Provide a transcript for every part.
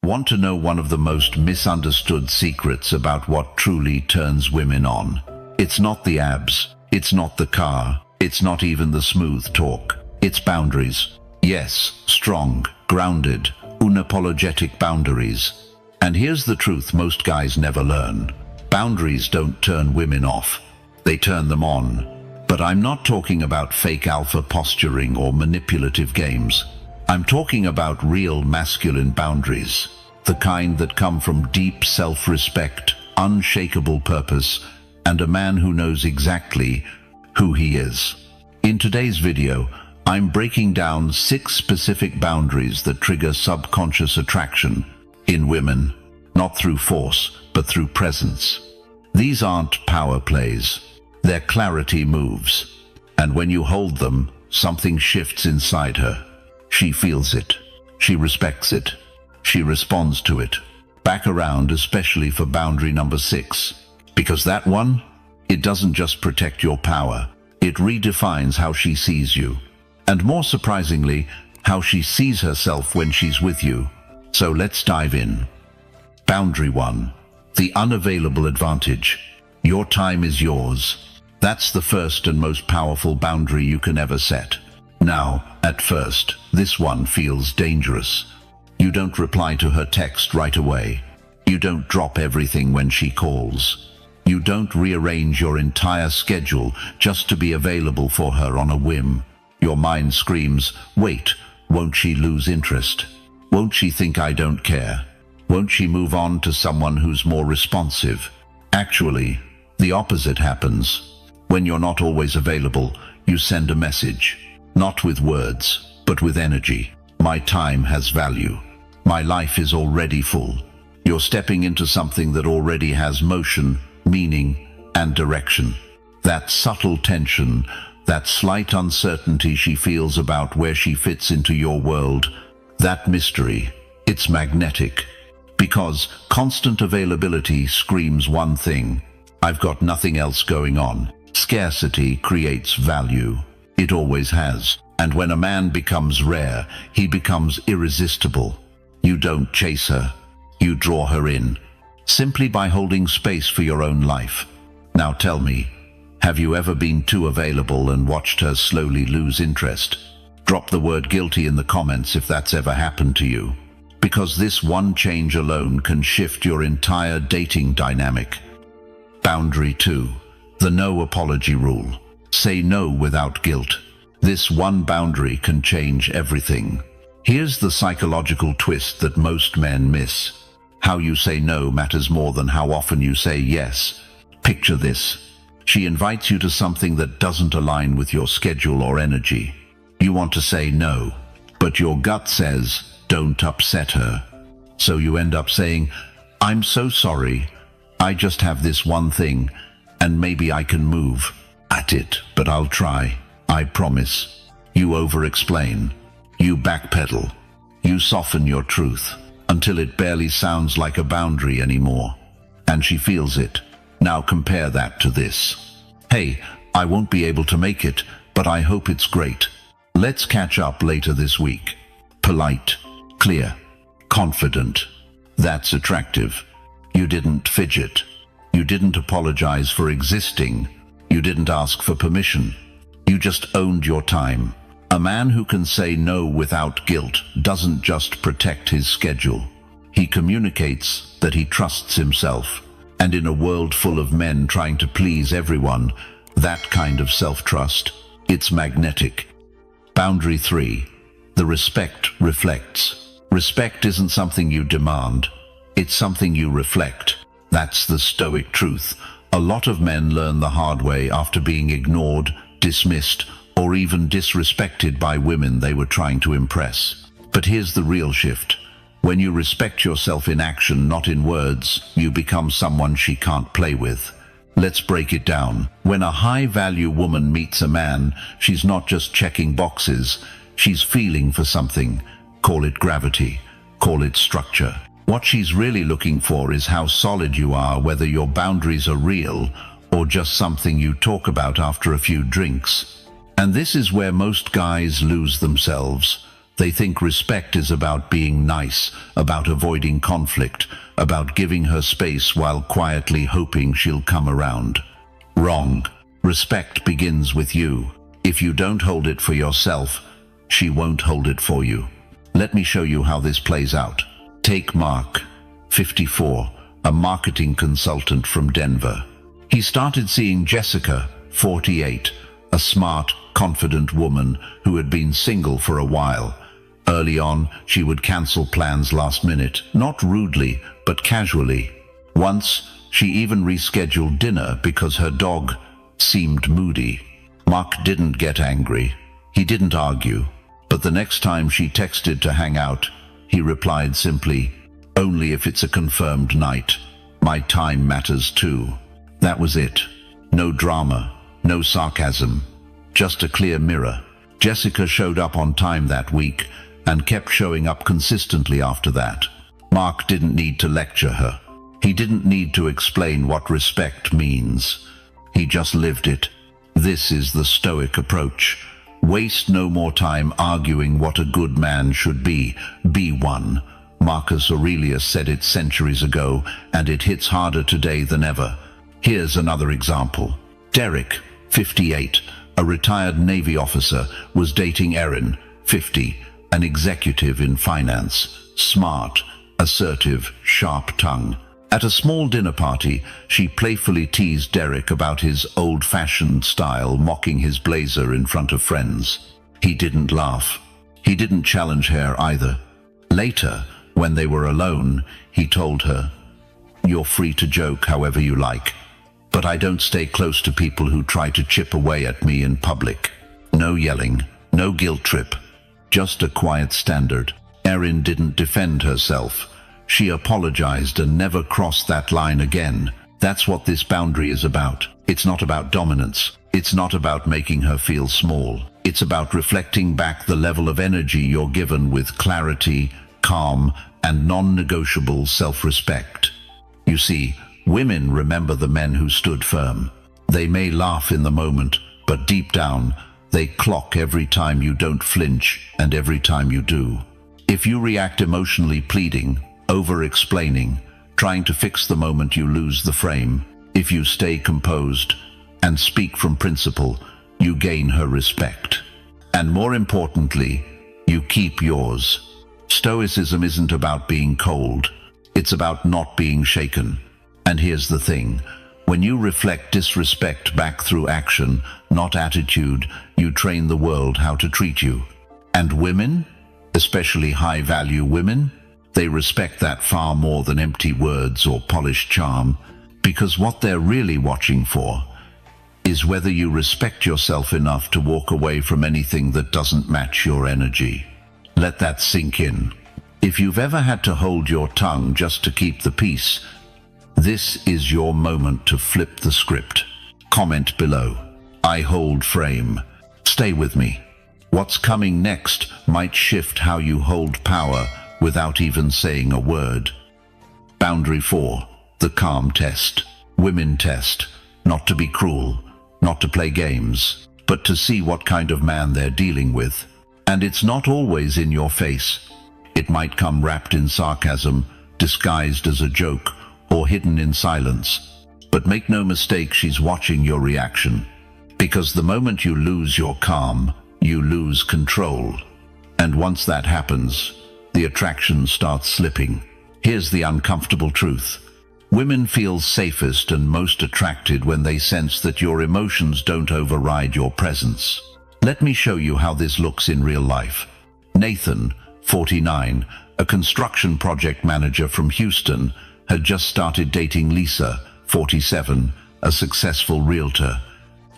Want to know one of the most misunderstood secrets about what truly turns women on? It's not the abs, it's not the car, it's not even the smooth talk. It's boundaries. Yes, strong, grounded, unapologetic boundaries. And here's the truth most guys never learn. Boundaries don't turn women off. They turn them on. But I'm not talking about fake alpha posturing or manipulative games. I'm talking about real masculine boundaries. The kind that come from deep self-respect, unshakable purpose, and a man who knows exactly who he is. In today's video, I'm breaking down 6 specific boundaries that trigger subconscious attraction in women, not through force, but through presence. These aren't power plays. They're clarity moves. And when you hold them, something shifts inside her. She feels it. She respects it. She responds to it. Back around, especially for boundary number 6. Because that one, it doesn't just protect your power. It redefines how she sees you. And more surprisingly, how she sees herself when she's with you. So let's dive in. Boundary 1. The unavailable advantage. Your time is yours. That's the first and most powerful boundary you can ever set. Now, at first, this one feels dangerous. You don't reply to her text right away. You don't drop everything when she calls. You don't rearrange your entire schedule just to be available for her on a whim. Your mind screams, wait, won't she lose interest? Won't she think I don't care? Won't she move on to someone who's more responsive? Actually, the opposite happens. When you're not always available, you send a message. Not with words, but with energy. My time has value. My life is already full. You're stepping into something that already has motion, meaning, and direction. That subtle tension, that slight uncertainty she feels about where she fits into your world, that mystery, it's magnetic. Because constant availability screams one thing: I've got nothing else going on. Scarcity creates value. It always has. And when a man becomes rare, he becomes irresistible. You don't chase her. You draw her in, simply by holding space for your own life. Now tell me, have you ever been too available and watched her slowly lose interest? Drop the word guilty in the comments if that's ever happened to you. Because this one change alone can shift your entire dating dynamic. Boundary 2. The no apology rule. Say no without guilt. This one boundary can change everything. Here's the psychological twist that most men miss. How you say no matters more than how often you say yes. Picture this. She invites you to something that doesn't align with your schedule or energy. You want to say no, but your gut says, don't upset her. So you end up saying, I'm so sorry. I just have this one thing, and maybe I can move at it, but I'll try. I promise. You over-explain. You backpedal. You soften your truth until it barely sounds like a boundary anymore. And she feels it. Now compare that to this. Hey, I won't be able to make it, but I hope it's great. Let's catch up later this week. Polite, clear, confident. That's attractive. You didn't fidget. You didn't apologize for existing. You didn't ask for permission. You just owned your time. A man who can say no without guilt doesn't just protect his schedule. He communicates that he trusts himself. And in a world full of men trying to please everyone, that kind of self-trust, it's magnetic. Boundary 3. The respect reflects. Respect isn't something you demand. It's something you reflect. That's the Stoic truth. A lot of men learn the hard way after being ignored, dismissed, or even disrespected by women they were trying to impress. But here's the real shift. When you respect yourself in action, not in words, you become someone she can't play with. Let's break it down. When a high-value woman meets a man, she's not just checking boxes, she's feeling for something. Call it gravity, call it structure. What she's really looking for is how solid you are, whether your boundaries are real or just something you talk about after a few drinks. And this is where most guys lose themselves. They think respect is about being nice, about avoiding conflict, about giving her space while quietly hoping she'll come around. Wrong. Respect begins with you. If you don't hold it for yourself, she won't hold it for you. Let me show you how this plays out. Take Mark, 54, a marketing consultant from Denver. He started seeing Jessica, 48, a smart, confident woman who had been single for a while. Early on, she would cancel plans last minute, not rudely, but casually. Once, she even rescheduled dinner because her dog seemed moody. Mark didn't get angry. He didn't argue. But the next time she texted to hang out, he replied simply, "Only if it's a confirmed night. My time matters too." That was it. No drama, no sarcasm, just a clear mirror. Jessica showed up on time that week and kept showing up consistently after that. Mark didn't need to lecture her. He didn't need to explain what respect means. He just lived it. This is the Stoic approach. Waste no more time arguing what a good man should be. Be one. Marcus Aurelius said it centuries ago, and it hits harder today than ever. Here's another example. Derek, 58, a retired Navy officer, was dating Erin, 50, an executive in finance, smart, assertive, sharp tongue. At a small dinner party, she playfully teased Derek about his old-fashioned style, mocking his blazer in front of friends. He didn't laugh. He didn't challenge her either. Later, when they were alone, he told her, "You're free to joke however you like, but I don't stay close to people who try to chip away at me in public. No yelling, no guilt trip, just a quiet standard." Erin didn't defend herself. She apologized and never crossed that line again. That's what this boundary is about. It's not about dominance. It's not about making her feel small. It's about reflecting back the level of energy you're given with clarity, calm, and non-negotiable self-respect. You see, women remember the men who stood firm. They may laugh in the moment, but deep down, they clock every time you don't flinch and every time you do. If you react emotionally pleading, over-explaining, trying to fix the moment, you lose the frame. If you stay composed and speak from principle, you gain her respect. And more importantly, you keep yours. Stoicism isn't about being cold. It's about not being shaken. And here's the thing. When you reflect disrespect back through action, not attitude, you train the world how to treat you. And women, especially high-value women, they respect that far more than empty words or polished charm, because what they're really watching for is whether you respect yourself enough to walk away from anything that doesn't match your energy. Let that sink in. If you've ever had to hold your tongue just to keep the peace, this is your moment to flip the script. Comment below. I hold frame. Stay with me. What's coming next might shift how you hold power without even saying a word. Boundary 4. The calm test. Women test. Not to be cruel, not to play games, but to see what kind of man they're dealing with. And it's not always in your face. It might come wrapped in sarcasm, disguised as a joke, or hidden in silence. But make no mistake, she's watching your reaction. Because the moment you lose your calm, you lose control. And once that happens, the attraction starts slipping. Here's the uncomfortable truth. Women feel safest and most attracted when they sense that your emotions don't override your presence. Let me show you how this looks in real life. Nathan, 49, a construction project manager from Houston, had just started dating Lisa, 47, a successful realtor.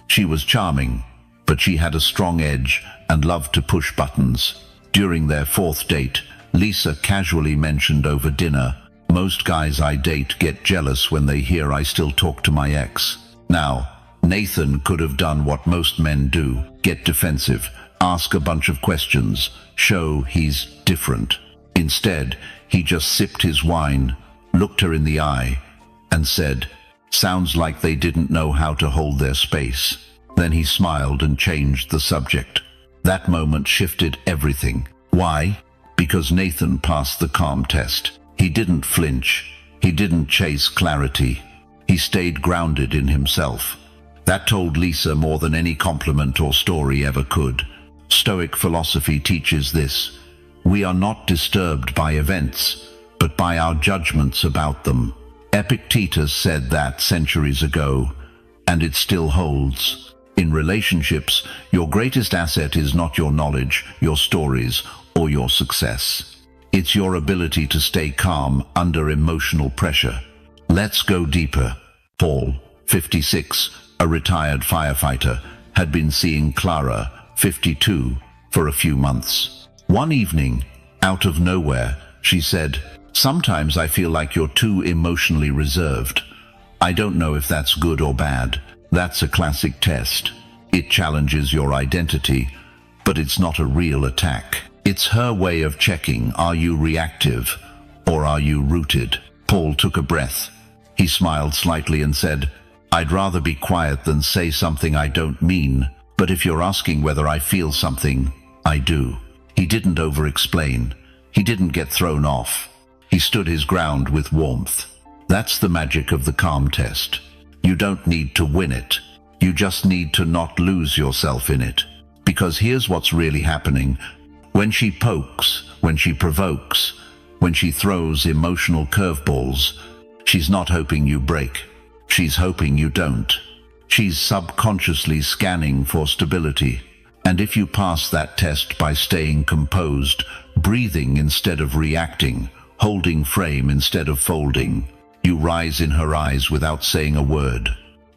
She was charming, but she had a strong edge and loved to push buttons. During their fourth date, Lisa casually mentioned over dinner, "Most guys I date get jealous when they hear I still talk to my ex." Now, Nathan could have done what most men do, get defensive, ask a bunch of questions, show he's different. Instead, he just sipped his wine, looked her in the eye, and said, "Sounds like they didn't know how to hold their space." Then he smiled and changed the subject. That moment shifted everything. Why? Because Nathan passed the calm test. He didn't flinch. He didn't chase clarity. He stayed grounded in himself. That told Lisa more than any compliment or story ever could. Stoic philosophy teaches this. We are not disturbed by events, but by our judgments about them. Epictetus said that centuries ago, and it still holds. In relationships, your greatest asset is not your knowledge, your stories, or your success. It's your ability to stay calm under emotional pressure. Let's go deeper. Paul, 56, a retired firefighter, had been seeing Clara, 52, for a few months. One evening, out of nowhere, she said, "Sometimes I feel like you're too emotionally reserved. I don't know if that's good or bad. That's a classic test. It challenges your identity, but it's not a real attack." It's her way of checking, are you reactive or are you rooted? Paul took a breath. He smiled slightly and said, "I'd rather be quiet than say something I don't mean, but if you're asking whether I feel something, I do." He didn't over-explain. He didn't get thrown off. He stood his ground with warmth. That's the magic of the calm test. You don't need to win it. You just need to not lose yourself in it. Because here's what's really happening. When she pokes, when she provokes, when she throws emotional curveballs, she's not hoping you break. She's hoping you don't. She's subconsciously scanning for stability. And if you pass that test by staying composed, breathing instead of reacting, holding frame instead of folding, you rise in her eyes without saying a word.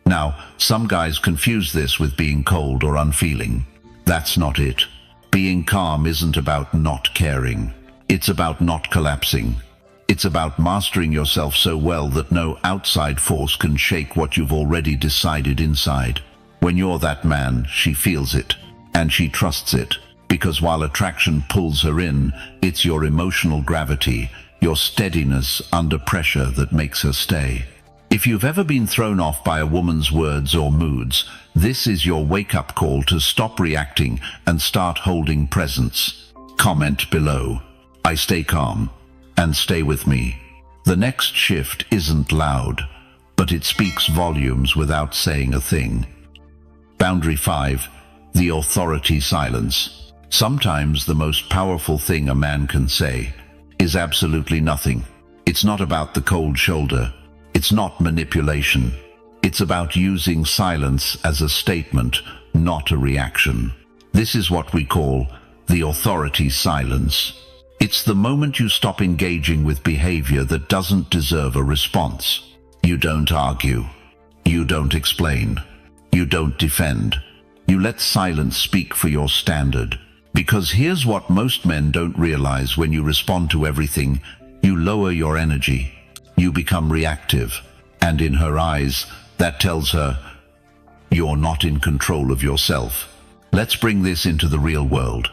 Now, some guys confuse this with being cold or unfeeling. That's not it. Being calm isn't about not caring. It's about not collapsing. It's about mastering yourself so well that no outside force can shake what you've already decided inside. When you're that man, she feels it, and she trusts it, because while attraction pulls her in, it's your emotional gravity, your steadiness under pressure that makes her stay. If you've ever been thrown off by a woman's words or moods, this is your wake-up call to stop reacting and start holding presence. Comment below. I stay calm. And stay with me. The next shift isn't loud, but it speaks volumes without saying a thing. Boundary 5. The authority silence. Sometimes the most powerful thing a man can say is absolutely nothing. It's not about the cold shoulder. It's not manipulation. It's about using silence as a statement, not a reaction. This is what we call the authority silence. It's the moment you stop engaging with behavior that doesn't deserve a response. You don't argue. You don't explain. You don't defend. You let silence speak for your standard. Because here's what most men don't realize: when you respond to everything, you lower your energy. You become reactive. And in her eyes, that tells her you're not in control of yourself. Let's bring this into the real world.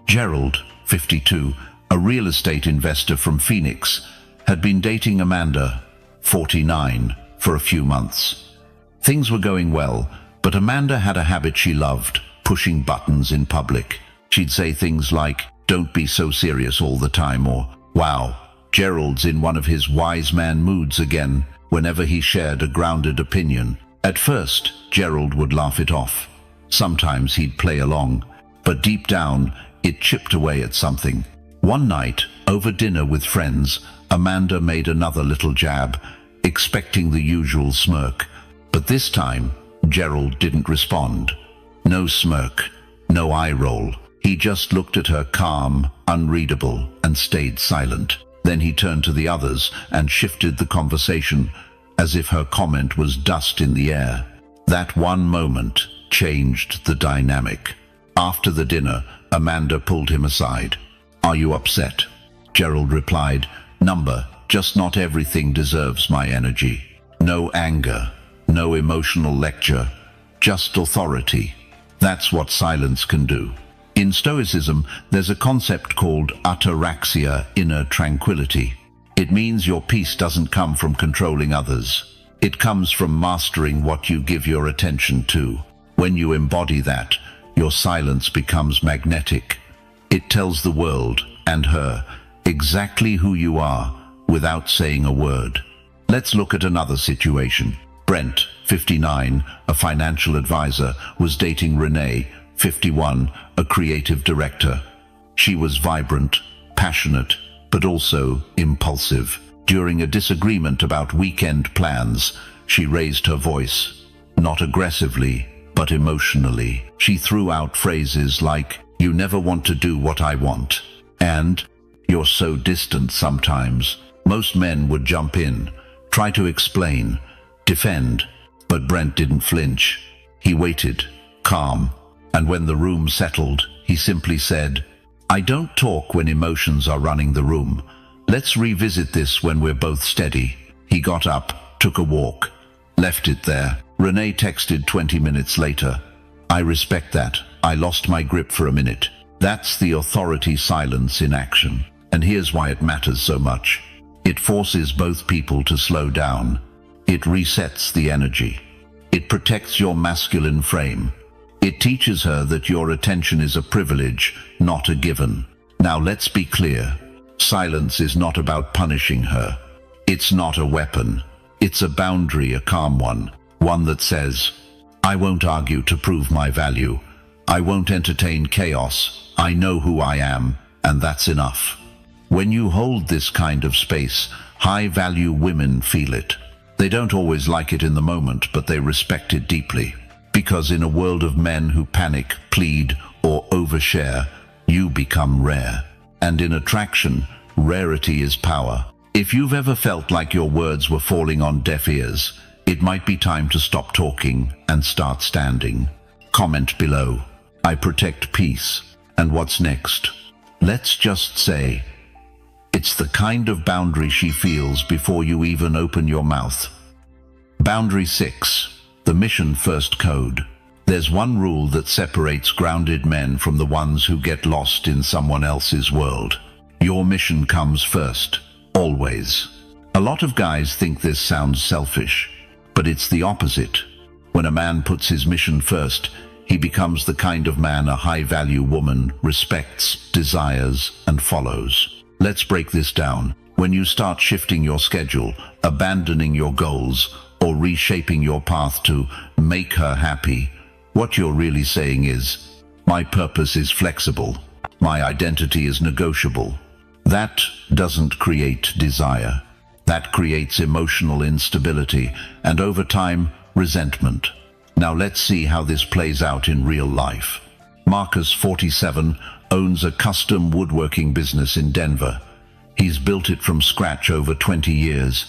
Gerald, 52, a real estate investor from Phoenix, had been dating Amanda, 49, for a few months. Things were going well, but Amanda had a habit she loved: pushing buttons in public. She'd say things like, "Don't be so serious all the time," or, "Wow, Gerald's in one of his wise man moods again," whenever he shared a grounded opinion. At first, Gerald would laugh it off. Sometimes he'd play along, but deep down, it chipped away at something. One night, over dinner with friends, Amanda made another little jab, expecting the usual smirk. But this time, Gerald didn't respond. No smirk, no eye roll. He just looked at her calm, unreadable, and stayed silent. Then he turned to the others and shifted the conversation, as if her comment was dust in the air. That one moment changed the dynamic. After the dinner, Amanda pulled him aside. "Are you upset?" Gerald replied, "Number, just not everything deserves my energy. No anger, no emotional lecture, just authority." That's what silence can do. In Stoicism, there's a concept called ataraxia, inner tranquility. It means your peace doesn't come from controlling others. It comes from mastering what you give your attention to. When you embody that, your silence becomes magnetic. It tells the world, and her, exactly who you are, without saying a word. Let's look at another situation. Brent, 59, a financial advisor, was dating Renee, 51, a creative director. She was vibrant, passionate, but also impulsive. During a disagreement about weekend plans, she raised her voice, not aggressively, but emotionally. She threw out phrases like, "You never want to do what I want," and "You're so distant sometimes." Most men would jump in, try to explain, defend, but Brent didn't flinch. He waited, calm, and when the room settled, he simply said, "I don't talk when emotions are running the room. Let's revisit this when we're both steady." He got up, took a walk, left it there. Renee texted 20 minutes later, "I respect that. I lost my grip for a minute." That's the authority silence in action. And here's why it matters so much. It forces both people to slow down. It resets the energy. It protects your masculine frame. It teaches her that your attention is a privilege, not a given. Now let's be clear. Silence is not about punishing her. It's not a weapon. It's a boundary, a calm one. One that says, "I won't argue to prove my value. I won't entertain chaos. I know who I am, and that's enough." When you hold this kind of space, high-value women feel it. They don't always like it in the moment, but they respect it deeply. Because in a world of men who panic, plead, or overshare, you become rare. And in attraction, rarity is power. If you've ever felt like your words were falling on deaf ears, it might be time to stop talking and start standing. Comment below. I protect peace. And what's next? Let's just say, it's the kind of boundary she feels before you even open your mouth. Boundary 6. The mission first code. There's one rule that separates grounded men from the ones who get lost in someone else's world. Your mission comes first. Always. A lot of guys think this sounds selfish, but it's the opposite. When a man puts his mission first, he becomes the kind of man a high-value woman respects, desires, and follows. Let's break this down. When you start shifting your schedule, abandoning your goals, or reshaping your path to make her happy, what you're really saying is, "My purpose is flexible. My identity is negotiable." That doesn't create desire. That creates emotional instability and, over time, resentment. Now let's see how this plays out in real life. Marcus, 47, owns a custom woodworking business in Denver. He's built it from scratch over 20 years.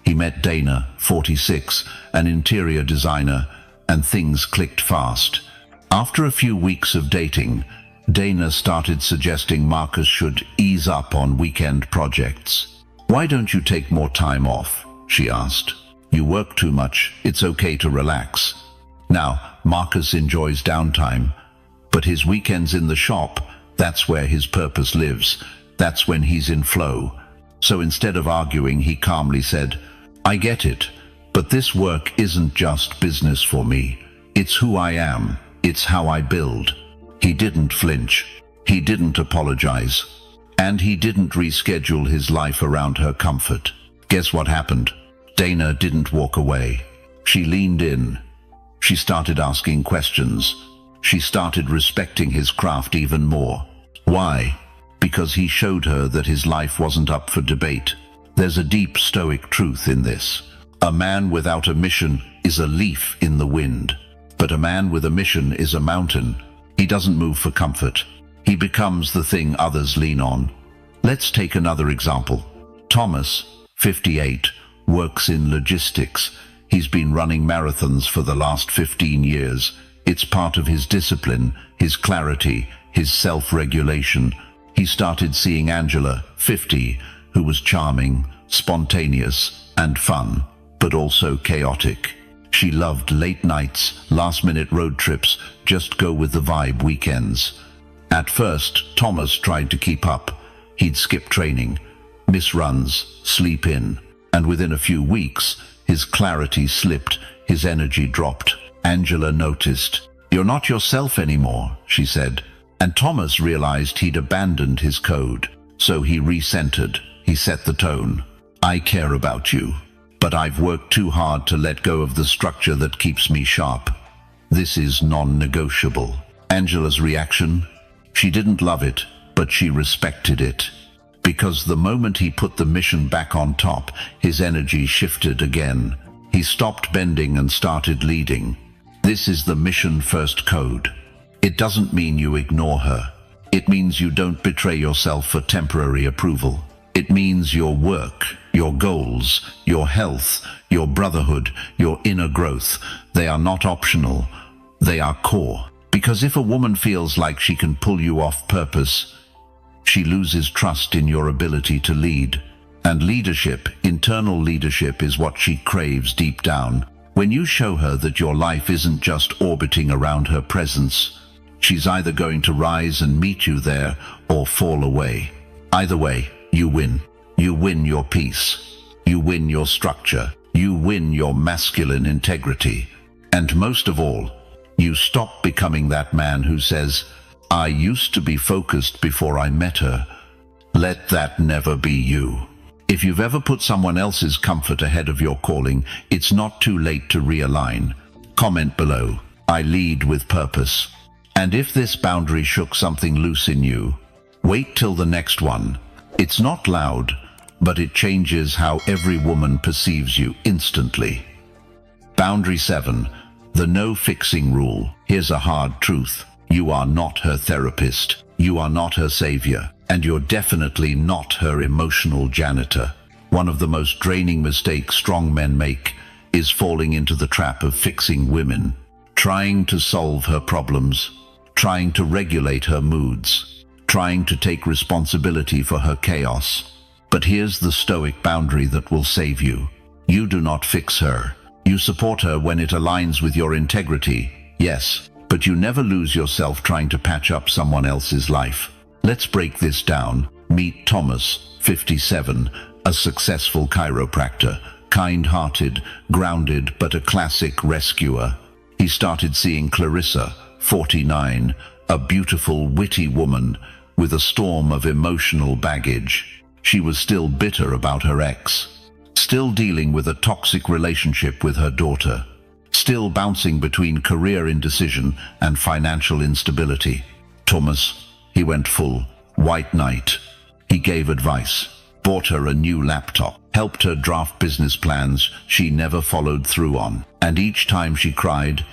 He met Dana, 46, an interior designer, and things clicked fast. After a few weeks of dating, Dana started suggesting Marcus should ease up on weekend projects. "Why don't you take more time off?" she asked. "You work too much. It's okay to relax." Now, Marcus enjoys downtime, but his weekends in the shop, that's where his purpose lives. That's when he's in flow. So instead of arguing, he calmly said, "I get it, but this work isn't just business for me. It's who I am. It's how I build." He didn't flinch. He didn't apologize. And he didn't reschedule his life around her comfort. Guess what happened? Dana didn't walk away. She leaned in. She started asking questions. She started respecting his craft even more. Why? Because he showed her that his life wasn't up for debate. There's a deep Stoic truth in this. A man without a mission is a leaf in the wind. But a man with a mission is a mountain. He doesn't move for comfort. He becomes the thing others lean on. Let's take another example. Thomas, 58, works in logistics. He's been running marathons for the last 15 years. It's part of his discipline, his clarity, his self-regulation. He started seeing Angela, 50, who was charming, spontaneous, and fun, but also chaotic. She loved late nights, last-minute road trips, just go with the vibe weekends. At first, Thomas tried to keep up. He'd skip training, miss runs, sleep in, and within a few weeks, his clarity slipped, his energy dropped. Angela noticed. "You're not yourself anymore," she said. And Thomas realized he'd abandoned his code, so he recentered. He set the tone. I care about you, but I've worked too hard to let go of the structure that keeps me sharp. This is non-negotiable. Angela's reaction? She didn't love it, but she respected it. Because the moment he put the mission back on top, his energy shifted again. He stopped bending and started leading. This is the mission-first code. It doesn't mean you ignore her. It means you don't betray yourself for temporary approval. It means your work, your goals, your health, your brotherhood, your inner growth, they are not optional. They are core. Because if a woman feels like she can pull you off purpose, she loses trust in your ability to lead. And leadership, internal leadership, is what she craves deep down. When you show her that your life isn't just orbiting around her presence, she's either going to rise and meet you there or fall away. Either way, you win. You win your peace. You win your structure. You win your masculine integrity. And most of all, you stop becoming that man who says, I used to be focused before I met her. Let that never be you. If you've ever put someone else's comfort ahead of your calling, it's not too late to realign. Comment below. I lead with purpose. And if this boundary shook something loose in you, wait till the next one. It's not loud, but it changes how every woman perceives you instantly. Boundary 7. The no fixing rule. Here's a hard truth. You are not her therapist. You are not her savior. And you're definitely not her emotional janitor. One of the most draining mistakes strong men make is falling into the trap of fixing women, trying to solve her problems, trying to regulate her moods, trying to take responsibility for her chaos. But here's the Stoic boundary that will save you. You do not fix her. You support her when it aligns with your integrity, yes, but you never lose yourself trying to patch up someone else's life. Let's break this down. Meet Thomas, 57, a successful chiropractor, kind-hearted, grounded, but a classic rescuer. He started seeing Clarissa, 49, a beautiful, witty woman with a storm of emotional baggage. She was still bitter about her ex, still dealing with a toxic relationship with her daughter, still bouncing between career indecision and financial instability. Thomas, he went full white knight. He gave advice, bought her a new laptop, helped her draft business plans she never followed through on. And each time she cried,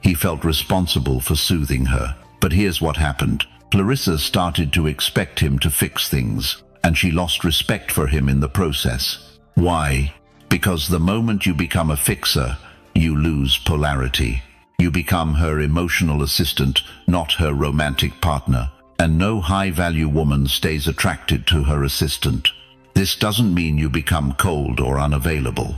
he felt responsible for soothing her. But here's what happened. Clarissa started to expect him to fix things, and she lost respect for him in the process. Why? Because the moment you become a fixer, you lose polarity. You become her emotional assistant, not her romantic partner. And no high-value woman stays attracted to her assistant. This doesn't mean you become cold or unavailable.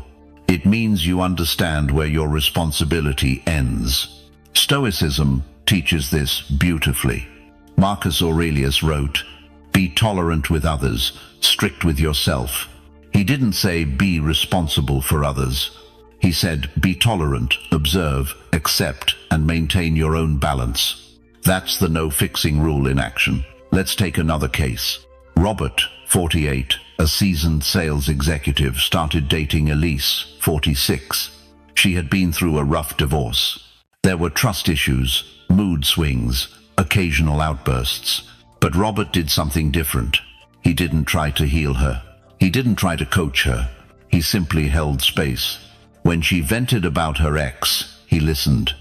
It means you understand where your responsibility ends. Stoicism teaches this beautifully. Marcus Aurelius wrote, "Be tolerant with others, strict with yourself." He didn't say be responsible for others. He said be tolerant, observe, accept, and maintain your own balance. That's the no-fixing rule in action. Let's take another case. Robert, 48, a seasoned sales executive, started dating Elise, 46. She had been through a rough divorce. There were trust issues, mood swings, occasional outbursts. But Robert did something different. He didn't try to heal her. He didn't try to coach her. He simply held space. When she vented about her ex, he listened.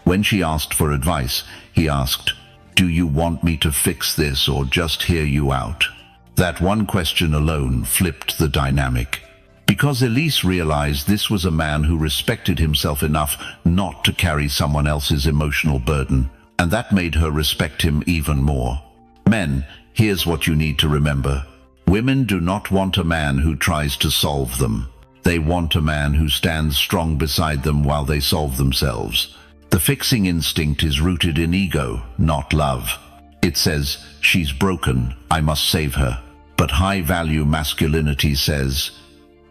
When she asked for advice, he asked, "Do you want me to fix this or just hear you out?" That one question alone flipped the dynamic. Because Elise realized this was a man who respected himself enough not to carry someone else's emotional burden, and that made her respect him even more. Men, here's what you need to remember. Women do not want a man who tries to solve them. They want a man who stands strong beside them while they solve themselves. The fixing instinct is rooted in ego, not love. It says, she's broken, I must save her. But high-value masculinity says,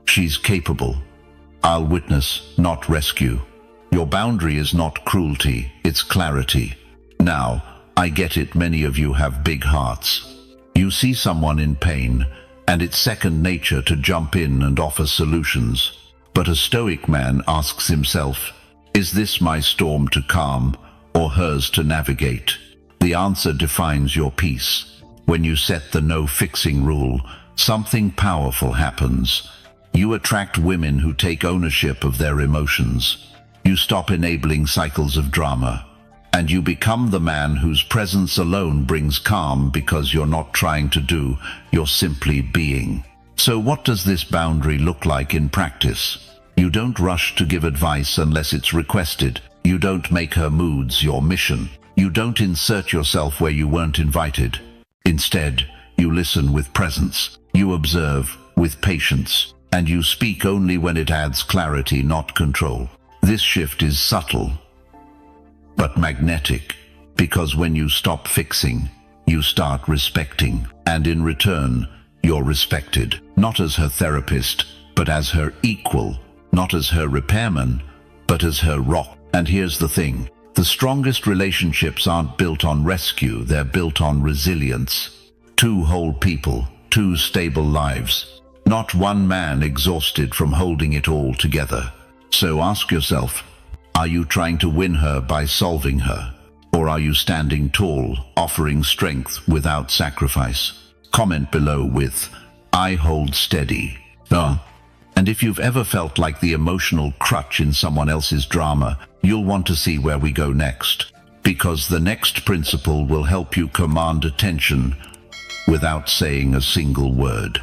she's capable. I'll witness, not rescue. Your boundary is not cruelty, it's clarity. Now, I get it, many of you have big hearts. You see someone in pain, and it's second nature to jump in and offer solutions. But a Stoic man asks himself, is this my storm to calm, or hers to navigate? The answer defines your peace. When you set the no-fixing rule, something powerful happens. You attract women who take ownership of their emotions. You stop enabling cycles of drama. And you become the man whose presence alone brings calm, because you're not trying to do, you're simply being. So what does this boundary look like in practice? You don't rush to give advice unless it's requested. You don't make her moods your mission. You don't insert yourself where you weren't invited. Instead, you listen with presence. You observe with patience. And you speak only when it adds clarity, not control. This shift is subtle, but magnetic, because when you stop fixing, you start respecting. And in return, you're respected, not as her therapist, but as her equal, not as her repairman, but as her rock. And here's the thing, the strongest relationships aren't built on rescue, they're built on resilience. Two whole people, two stable lives, not one man exhausted from holding it all together. So ask yourself, are you trying to win her by solving her? Or are you standing tall, offering strength without sacrifice? Comment below with, I hold steady. And if you've ever felt like the emotional crutch in someone else's drama, you'll want to see where we go next. Because the next principle will help you command attention without saying a single word.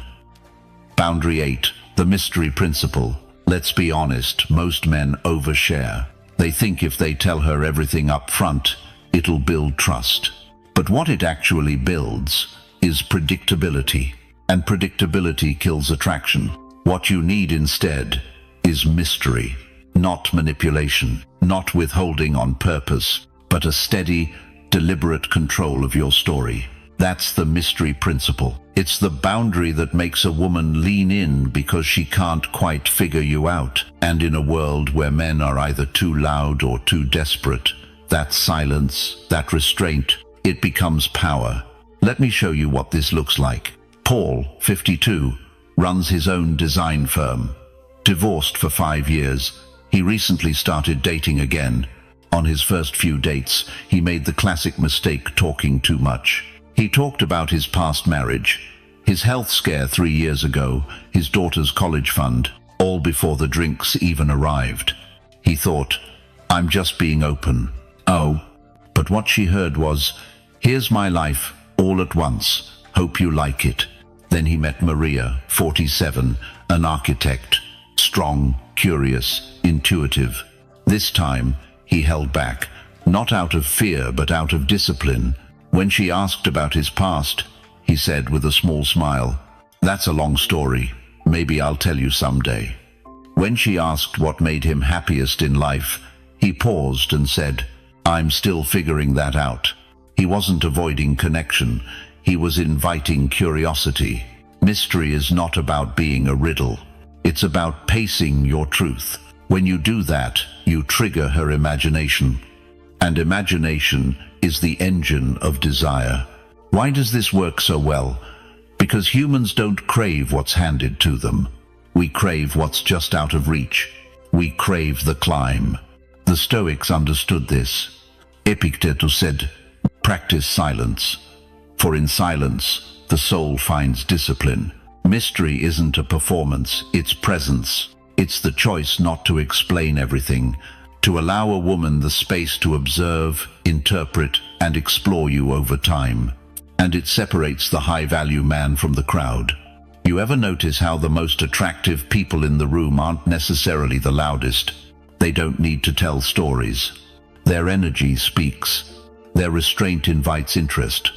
Boundary 8, the mystery principle. Let's be honest, most men overshare. They think if they tell her everything up front, it'll build trust. But what it actually builds is predictability. And predictability kills attraction. What you need instead is mystery, not manipulation, not withholding on purpose, but a steady, deliberate control of your story. That's the mystery principle. It's the boundary that makes a woman lean in because she can't quite figure you out. And in a world where men are either too loud or too desperate, that silence, that restraint, it becomes power. Let me show you what this looks like. Paul, 52, runs his own design firm. Divorced for 5 years, he recently started dating again. On his first few dates, he made the classic mistake talking too much. He talked about his past marriage, his health scare 3 years ago, his daughter's college fund, all before the drinks even arrived. He thought, I'm just being open. Oh, but what she heard was, here's my life, all at once, hope you like it. Then he met Maria, 47, an architect, strong, curious, intuitive. This time, he held back, not out of fear but out of discipline. When she asked about his past, he said with a small smile, that's a long story, maybe I'll tell you someday. When she asked what made him happiest in life, he paused and said, I'm still figuring that out. He wasn't avoiding connection, he was inviting curiosity. Mystery is not about being a riddle, it's about pacing your truth. When you do that, you trigger her imagination. And imagination is the engine of desire. Why does this work so well? Because humans don't crave what's handed to them. We crave what's just out of reach. We crave the climb. The Stoics understood this. Epictetus said, practice silence, for in silence the soul finds discipline. Mystery isn't a performance, it's presence. It's the choice not to explain everything, to allow a woman the space to observe, interpret, and explore you over time. And it separates the high-value man from the crowd. You ever notice how the most attractive people in the room aren't necessarily the loudest? They don't need to tell stories. Their energy speaks. Their restraint invites interest.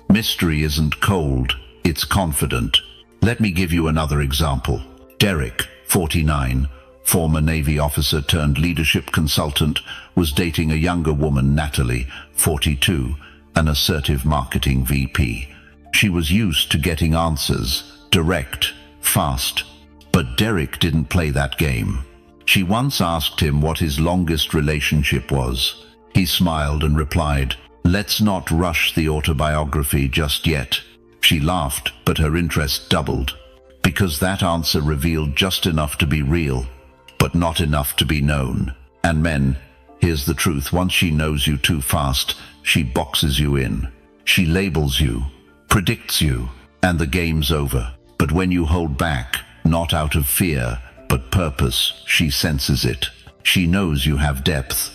Mystery isn't cold, it's confident. Let me give you another example. Derek, 49, former Navy officer turned leadership consultant, was dating a younger woman, Natalie, 42, an assertive marketing VP. She was used to getting answers, direct, fast. But Derek didn't play that game. She once asked him what his longest relationship was. He smiled and replied, Let's not rush the autobiography just yet. She laughed, but her interest doubled, because that answer revealed just enough to be real, but not enough to be known. And men, here's the truth: once she knows you too fast, she boxes you in. She labels you, predicts you, and the game's over. But when you hold back, not out of fear, but purpose, she senses it. She knows you have depth.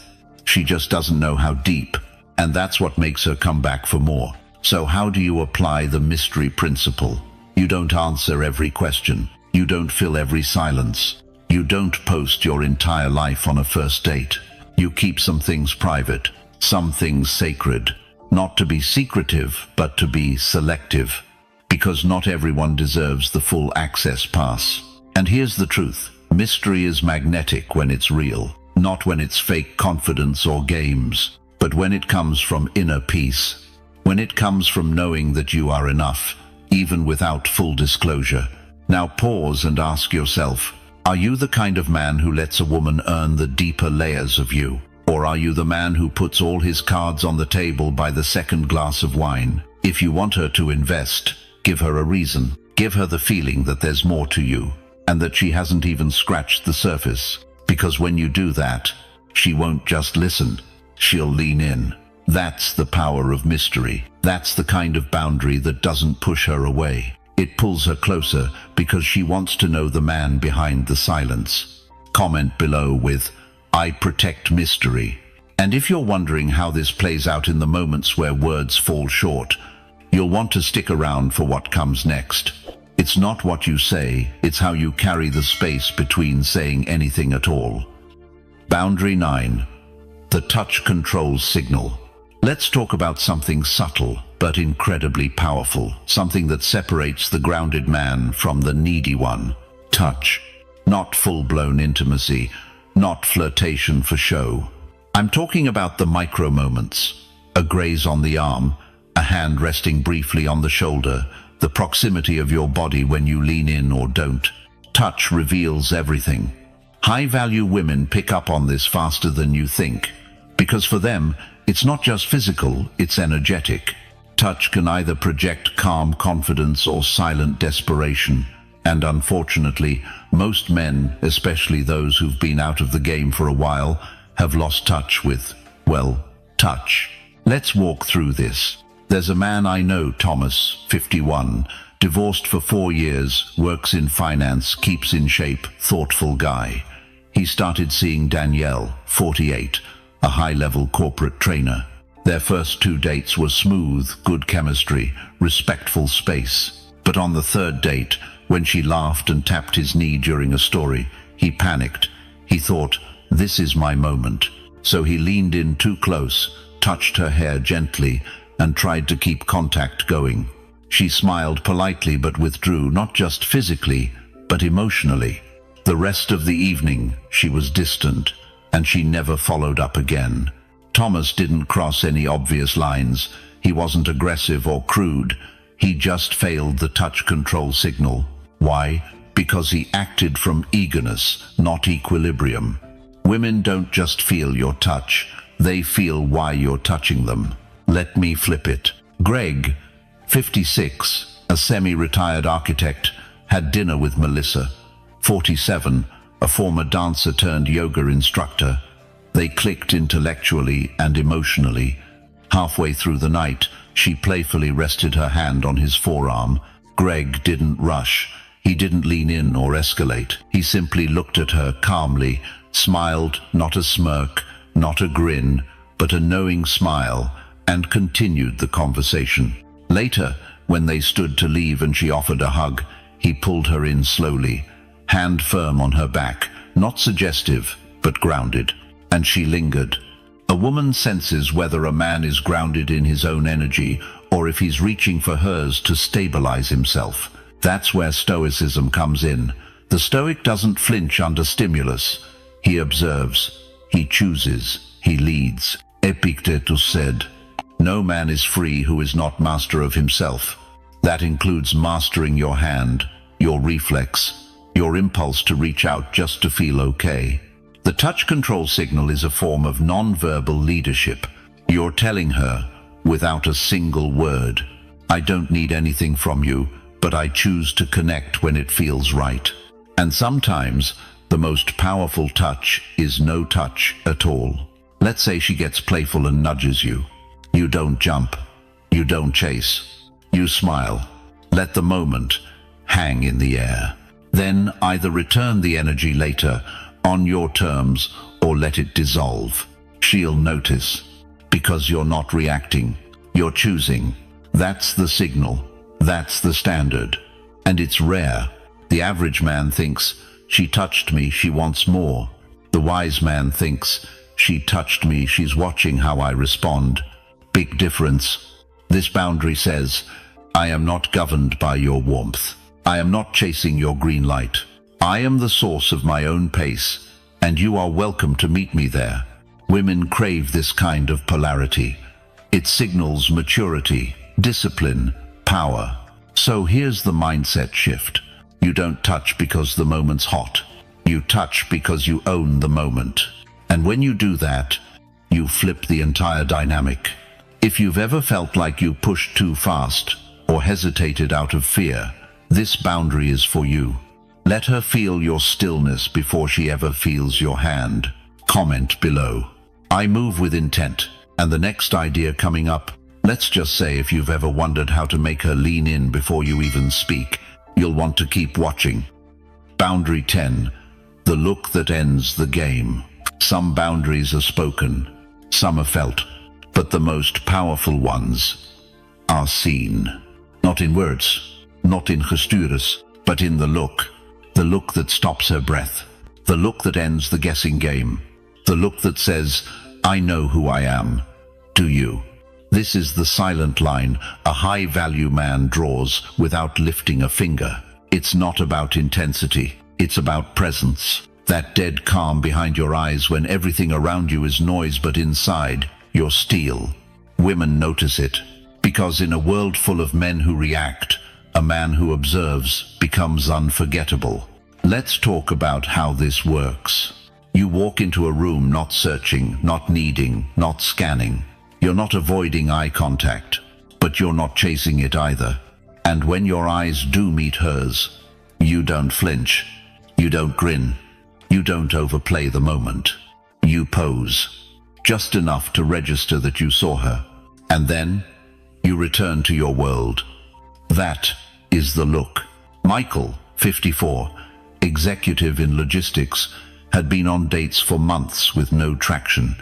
She just doesn't know how deep. And that's what makes her come back for more. So how do you apply the mystery principle? You don't answer every question. You don't fill every silence. You don't post your entire life on a first date. You keep some things private, some things sacred. Not to be secretive, but to be selective. Because not everyone deserves the full access pass. And here's the truth: mystery is magnetic when it's real, not when it's fake confidence or games, but when it comes from inner peace. When it comes from knowing that you are enough, even without full disclosure. Now pause and ask yourself, are you the kind of man who lets a woman earn the deeper layers of you? Or are you the man who puts all his cards on the table by the second glass of wine? If you want her to invest, give her a reason. Give her the feeling that there's more to you, and that she hasn't even scratched the surface. Because when you do that, she won't just listen, she'll lean in. That's the power of mystery. That's the kind of boundary that doesn't push her away. It pulls her closer because she wants to know the man behind the silence. Comment below with, "I protect mystery." And if you're wondering how this plays out in the moments where words fall short, you'll want to stick around for what comes next. It's not what you say, it's how you carry the space between saying anything at all. Boundary 9. The touch control signal. Let's talk about something subtle, but incredibly powerful. Something that separates the grounded man from the needy one. Touch. Not full-blown intimacy, not flirtation for show. I'm talking about the micro moments. A graze on the arm, a hand resting briefly on the shoulder, the proximity of your body when you lean in or don't. Touch reveals everything. High-value women pick up on this faster than you think, because for them, it's not just physical, it's energetic. Touch can either project calm confidence or silent desperation. And unfortunately, most men, especially those who've been out of the game for a while, have lost touch with, well, touch. Let's walk through this. There's a man I know, Thomas, 51, divorced for 4 years, works in finance, keeps in shape, thoughtful guy. He started seeing Danielle, 48, a high-level corporate trainer. Their first 2 dates were smooth, good chemistry, respectful space. But on the 3rd date, when she laughed and tapped his knee during a story, he panicked. He thought, this is my moment. So he leaned in too close, touched her hair gently, and tried to keep contact going. She smiled politely but withdrew, not just physically, but emotionally. The rest of the evening, she was distant, and she never followed up again. Thomas didn't cross any obvious lines. He wasn't aggressive or crude. He just failed the touch control signal. Why? Because he acted from eagerness, not equilibrium. Women don't just feel your touch, they feel why you're touching them. Let me flip it. Greg, 56, a semi-retired architect, had dinner with Melissa, 47, a former dancer turned yoga instructor. They clicked intellectually and emotionally. Halfway through the night, she playfully rested her hand on his forearm. Greg didn't rush. He didn't lean in or escalate. He simply looked at her calmly, smiled, not a smirk, not a grin, but a knowing smile, and continued the conversation. Later, when they stood to leave and she offered a hug, he pulled her in slowly, hand firm on her back, not suggestive, but grounded. And she lingered. A woman senses whether a man is grounded in his own energy or if he's reaching for hers to stabilize himself. That's where Stoicism comes in. The Stoic doesn't flinch under stimulus. He observes, he chooses, he leads. Epictetus said, "No man is free who is not master of himself." That includes mastering your hand, your reflex, your impulse to reach out just to feel okay. The touch control signal is a form of non-verbal leadership. You're telling her, without a single word. I don't need anything from you, but I choose to connect when it feels right. And sometimes, the most powerful touch is no touch at all. Let's say she gets playful and nudges you. You don't jump. You don't chase. You smile. Let the moment hang in the air. Then either return the energy later, on your terms, or let it dissolve. She'll notice. Because you're not reacting. You're choosing. That's the signal. That's the standard. And it's rare. The average man thinks, she touched me, she wants more. The wise man thinks, she touched me, she's watching how I respond. Big difference. This boundary says, I am not governed by your warmth. I am not chasing your green light. I am the source of my own pace, and you are welcome to meet me there. Women crave this kind of polarity. It signals maturity, discipline, power. So here's the mindset shift. You don't touch because the moment's hot. You touch because you own the moment. And when you do that, you flip the entire dynamic. If you've ever felt like you pushed too fast or hesitated out of fear, this boundary is for you. Let her feel your stillness before she ever feels your hand. Comment below. I move with intent. And the next idea coming up, let's just say if you've ever wondered how to make her lean in before you even speak, you'll want to keep watching. Boundary 10. The look that ends the game. Some boundaries are spoken, some are felt, but the most powerful ones are seen. Not in words, not in gestures, but in the look. The look that stops her breath. The look that ends the guessing game. The look that says, I know who I am. Do you? This is the silent line a high-value man draws without lifting a finger. It's not about intensity. It's about presence. That dead calm behind your eyes when everything around you is noise but inside, you're steel. Women notice it, because in a world full of men who react, a man who observes becomes unforgettable. Let's talk about how this works. You walk into a room not searching, not needing, not scanning. You're not avoiding eye contact, but you're not chasing it either. And when your eyes do meet hers, you don't flinch. You don't grin. You don't overplay the moment. You pose, just enough to register that you saw her. And then, you return to your world. That is the look. Michael, 54, executive in logistics, had been on dates for months with no traction.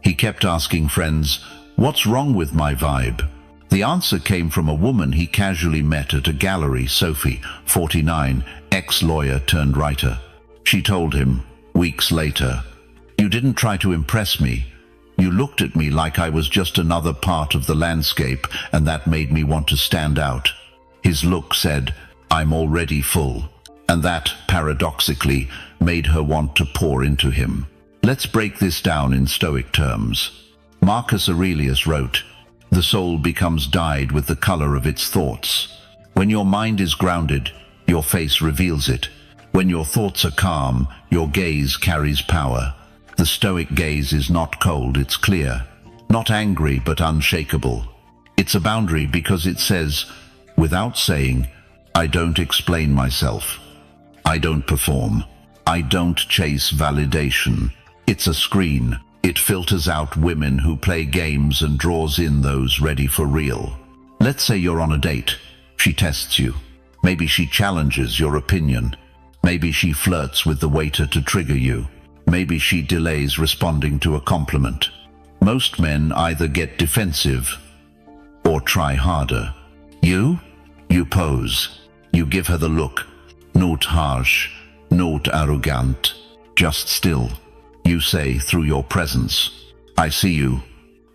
He kept asking friends, what's wrong with my vibe? The answer came from a woman he casually met at a gallery, Sophie, 49, ex-lawyer turned writer. She told him, weeks later, you didn't try to impress me. You looked at me like I was just another part of the landscape, and that made me want to stand out. His look said, I'm already full. And that, paradoxically, made her want to pour into him. Let's break this down in Stoic terms. Marcus Aurelius wrote, the soul becomes dyed with the color of its thoughts. When your mind is grounded, your face reveals it. When your thoughts are calm, your gaze carries power. The Stoic gaze is not cold, it's clear. Not angry, but unshakable. It's a boundary because it says, without saying, I don't explain myself. I don't perform. I don't chase validation. It's a screen. It filters out women who play games and draws in those ready for real. Let's say you're on a date. She tests you. Maybe she challenges your opinion. Maybe she flirts with the waiter to trigger you. Maybe she delays responding to a compliment. Most men either get defensive or try harder. You pose. You give her the look. Not harsh, not arrogant, just still. You say through your presence, I see you.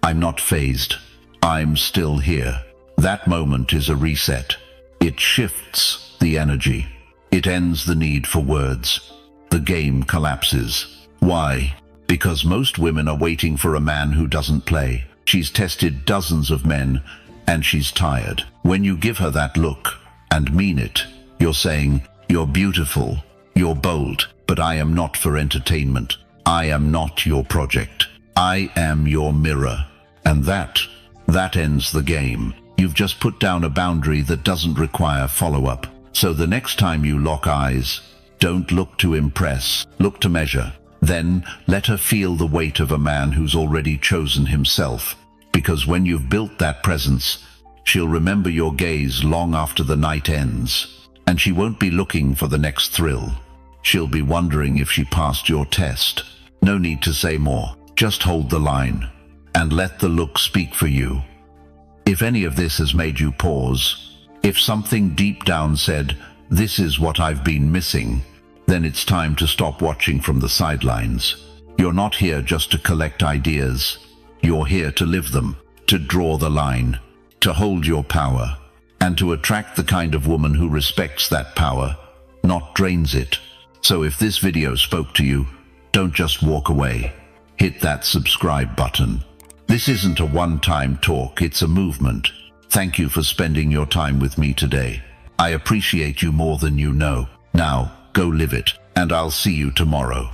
I'm not fazed. I'm still here. That moment is a reset. It shifts the energy. It ends the need for words. The game collapses. Why? Because most women are waiting for a man who doesn't play. She's tested dozens of men, and she's tired. When you give her that look, and mean it, you're saying, you're beautiful, you're bold, but I am not for entertainment. I am not your project. I am your mirror. And that That ends the game. You've just put down a boundary that doesn't require follow-up. So the next time you lock eyes, don't look to impress, look to measure. Then let her feel the weight of a man who's already chosen himself. Because when you've built that presence, she'll remember your gaze long after the night ends. And she won't be looking for the next thrill. She'll be wondering if she passed your test. No need to say more. Just hold the line and let the look speak for you. If any of this has made you pause, if something deep down said, "This is what I've been missing," then it's time to stop watching from the sidelines. You're not here just to collect ideas. You're here to live them, to draw the line, to hold your power, and to attract the kind of woman who respects that power, not drains it. So if this video spoke to you, don't just walk away. Hit that subscribe button. This isn't a one-time talk, it's a movement. Thank you for spending your time with me today. I appreciate you more than you know. Now, go live it, and I'll see you tomorrow.